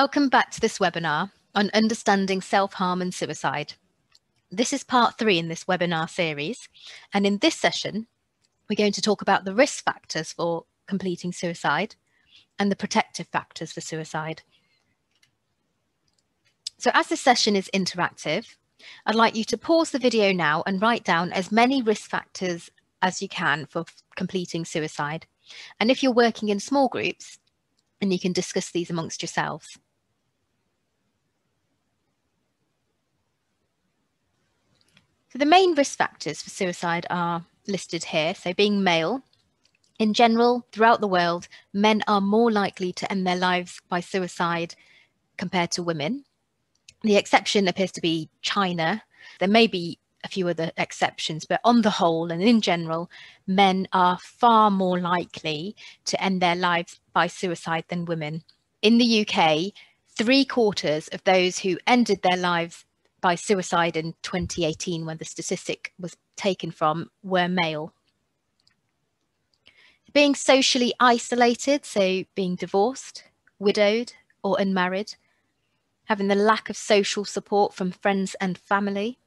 Welcome back to this webinar on understanding self-harm and suicide. This is part 3 in this webinar series, and in this session we're going to talk about the risk factors for completing suicide and the protective factors for suicide. So as this session is interactive, I'd like you to pause the video now and write down as many risk factors as you can for completing suicide. And if you're working in small groups, and you can discuss these amongst yourselves. So the main risk factors for suicide are listed here. So being male, in general, throughout the world, men are more likely to end their lives by suicide compared to women. The exception appears to be China. There may be a few other exceptions, but on the whole and in general, men are far more likely to end their lives by suicide than women. In the UK, 3/4 of those who ended their lives by suicide in 2018, when the statistic was taken from, were male. Being socially isolated, so being divorced, widowed, or unmarried, having the lack of social support from friends and family,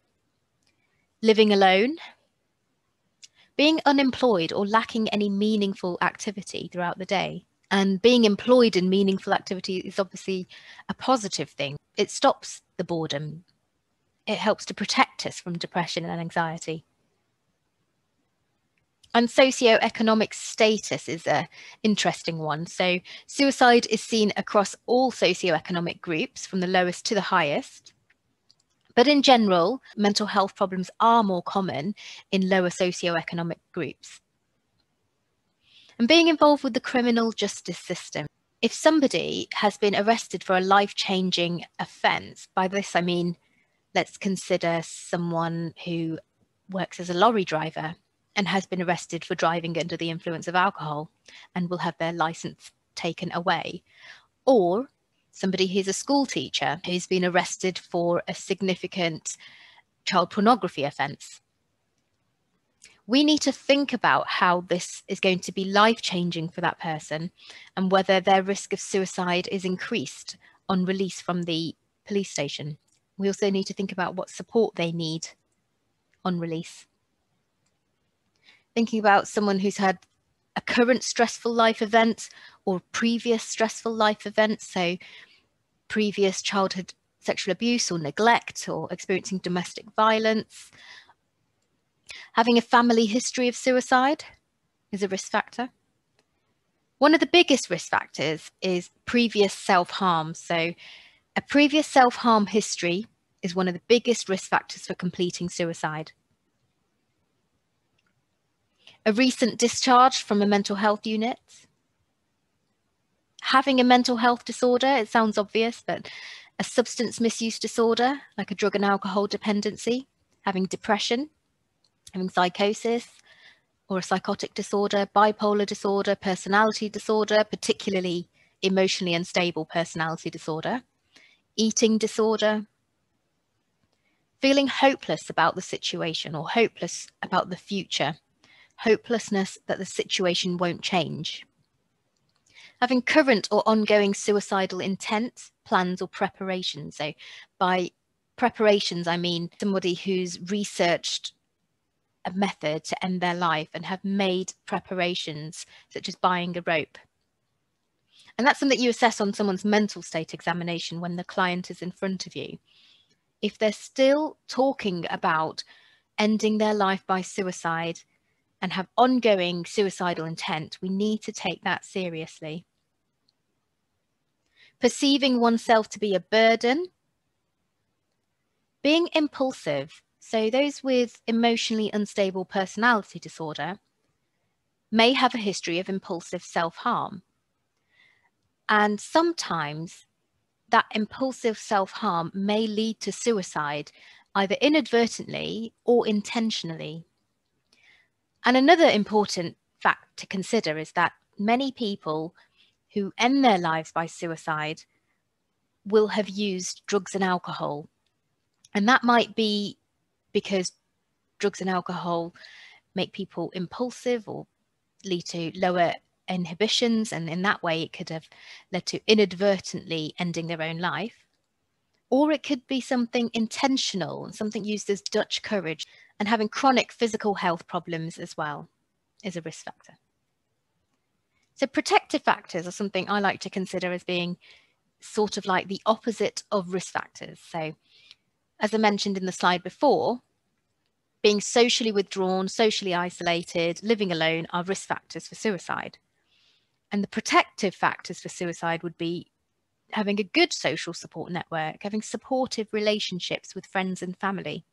living alone, being unemployed or lacking any meaningful activity throughout the day. And being employed in meaningful activity is obviously a positive thing. It stops the boredom. It helps to protect us from depression and anxiety. And socioeconomic status is an interesting one. So suicide is seen across all socioeconomic groups, from the lowest to the highest. But in general, mental health problems are more common in lower socioeconomic groups. And being involved with the criminal justice system. If somebody has been arrested for a life-changing offence, by this I mean, let's consider someone who works as a lorry driver and has been arrested for driving under the influence of alcohol and will have their licence taken away. Or somebody who's a school teacher who's been arrested for a significant child pornography offence. We need to think about how this is going to be life-changing for that person and whether their risk of suicide is increased on release from the police station. We also need to think about what support they need on release. Thinking about someone who's had a current stressful life event or previous stressful life events, so previous childhood sexual abuse or neglect, or experiencing domestic violence. Having a family history of suicide is a risk factor. One of the biggest risk factors is previous self-harm. So a previous self-harm history is one of the biggest risk factors for completing suicide. A recent discharge from a mental health unit. Having a mental health disorder, it sounds obvious, but a substance misuse disorder, like a drug and alcohol dependency, having depression, having psychosis, or a psychotic disorder, bipolar disorder, personality disorder, particularly emotionally unstable personality disorder, eating disorder, feeling hopeless about the situation or hopeless about the future, hopelessness that the situation won't change. Having current or ongoing suicidal intent, plans or preparations. So by preparations, I mean somebody who's researched a method to end their life and have made preparations, such as buying a rope. And that's something you assess on someone's mental state examination when the client is in front of you. If they're still talking about ending their life by suicide and have ongoing suicidal intent, we need to take that seriously. Perceiving oneself to be a burden. Being impulsive. So those with emotionally unstable personality disorder may have a history of impulsive self-harm. And sometimes that impulsive self-harm may lead to suicide, either inadvertently or intentionally. And another important fact to consider is that many people who end their lives by suicide will have used drugs and alcohol. And that might be because drugs and alcohol make people impulsive or lead to lower inhibitions, and in that way it could have led to inadvertently ending their own life. Or it could be something intentional, something used as Dutch courage, and having chronic physical health problems as well is a risk factor. So protective factors are something I like to consider as being sort of like the opposite of risk factors. So as I mentioned in the slide before, being socially withdrawn, socially isolated, living alone are risk factors for suicide. And the protective factors for suicide would be having a good social support network, having supportive relationships with friends and family.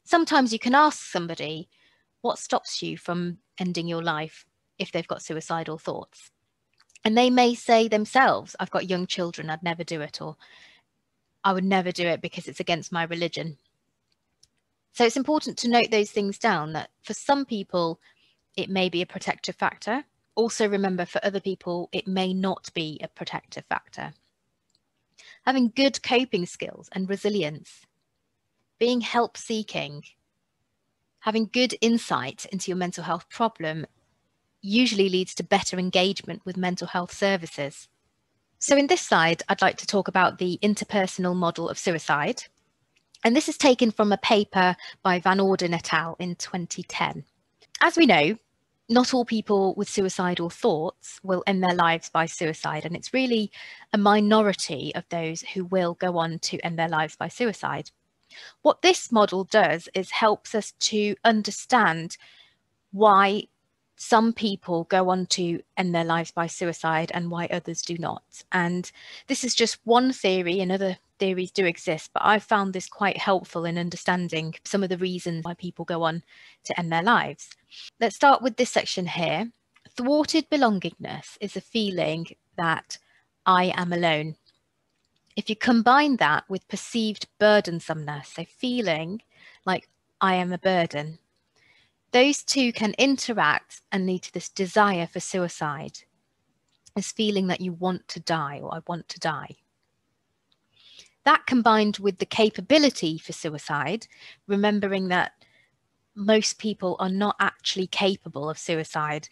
Sometimes you can ask somebody, what stops you from ending your life if they've got suicidal thoughts? And they may say themselves, I've got young children, I'd never do it, or I would never do it because it's against my religion. So it's important to note those things down, that for some people, it may be a protective factor. Also remember, for other people, it may not be a protective factor. Having good coping skills and resilience, being help-seeking, having good insight into your mental health problem usually leads to better engagement with mental health services. So in this slide, I'd like to talk about the interpersonal model of suicide. And this is taken from a paper by Van Orden et al. In 2010. As we know, not all people with suicidal thoughts will end their lives by suicide, and it's really a minority of those who will go on to end their lives by suicide. What this model does is helps us to understand why some people go on to end their lives by suicide and why others do not. And this is just one theory, and other theories do exist, but I've found this quite helpful in understanding some of the reasons why people go on to end their lives. Let's start with this section here. Thwarted belongingness is a feeling that I am alone. If you combine that with perceived burdensomeness, so feeling like I am a burden, those two can interact and lead to this desire for suicide, this feeling that you want to die, or I want to die. That combined with the capability for suicide, remembering that most people are not actually capable of suicide.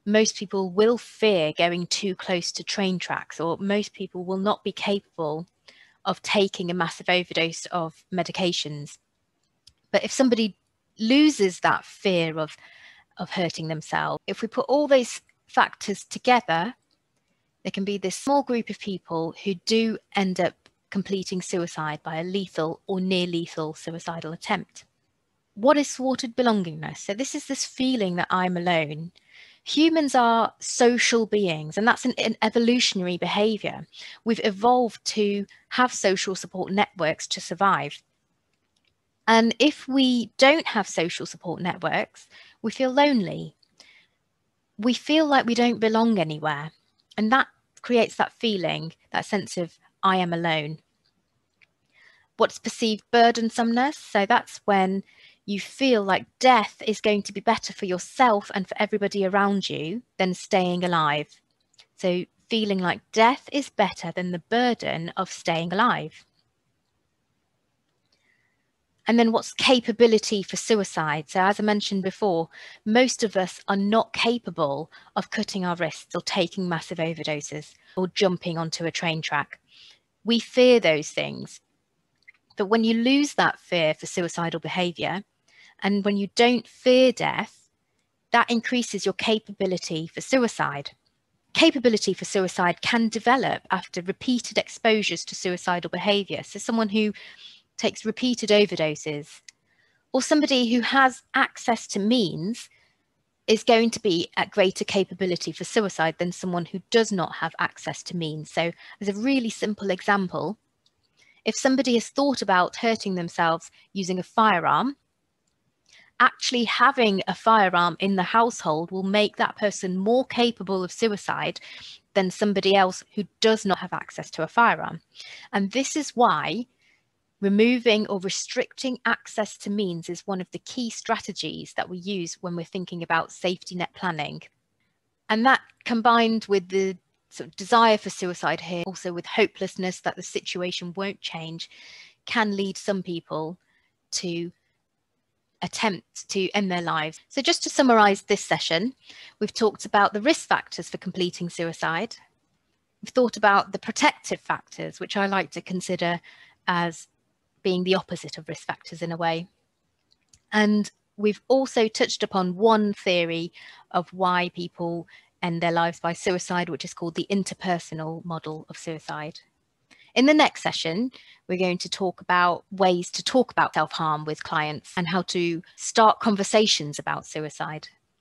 Most people will fear going too close to train tracks, or most people will not be capable of taking a massive overdose of medications. But if somebody loses that fear of hurting themselves, if we put all those factors together, there can be this small group of people who do end up completing suicide by a lethal or near lethal suicidal attempt. What is thwarted belongingness? So this is this feeling that I'm alone. Humans are social beings, and that's an evolutionary behavior. We've evolved to have social support networks to survive. And if we don't have social support networks, we feel lonely. We feel like we don't belong anywhere. And that creates that feeling, that sense of I am alone. What's perceived burdensomeness? So that's when you feel like death is going to be better for yourself and for everybody around you than staying alive. So feeling like death is better than the burden of staying alive. And then what's capability for suicide? So as I mentioned before, most of us are not capable of cutting our wrists or taking massive overdoses or jumping onto a train track. We fear those things. But when you lose that fear for suicidal behavior, and when you don't fear death, that increases your capability for suicide. Capability for suicide can develop after repeated exposures to suicidal behavior. So someone who takes repeated overdoses, or somebody who has access to means, is going to be at greater capability for suicide than someone who does not have access to means. So as a really simple example, if somebody has thought about hurting themselves using a firearm, actually having a firearm in the household will make that person more capable of suicide than somebody else who does not have access to a firearm. And this is why removing or restricting access to means is one of the key strategies that we use when we're thinking about safety net planning. And that, combined with the sort of desire for suicide here, also with hopelessness that the situation won't change, can lead some people to attempt to end their lives. So just to summarize this session, we've talked about the risk factors for completing suicide. We've thought about the protective factors, which I like to consider as being the opposite of risk factors in a way. And we've also touched upon one theory of why people end their lives by suicide, which is called the interpersonal model of suicide. In the next session, we're going to talk about ways to talk about self-harm with clients and how to start conversations about suicide.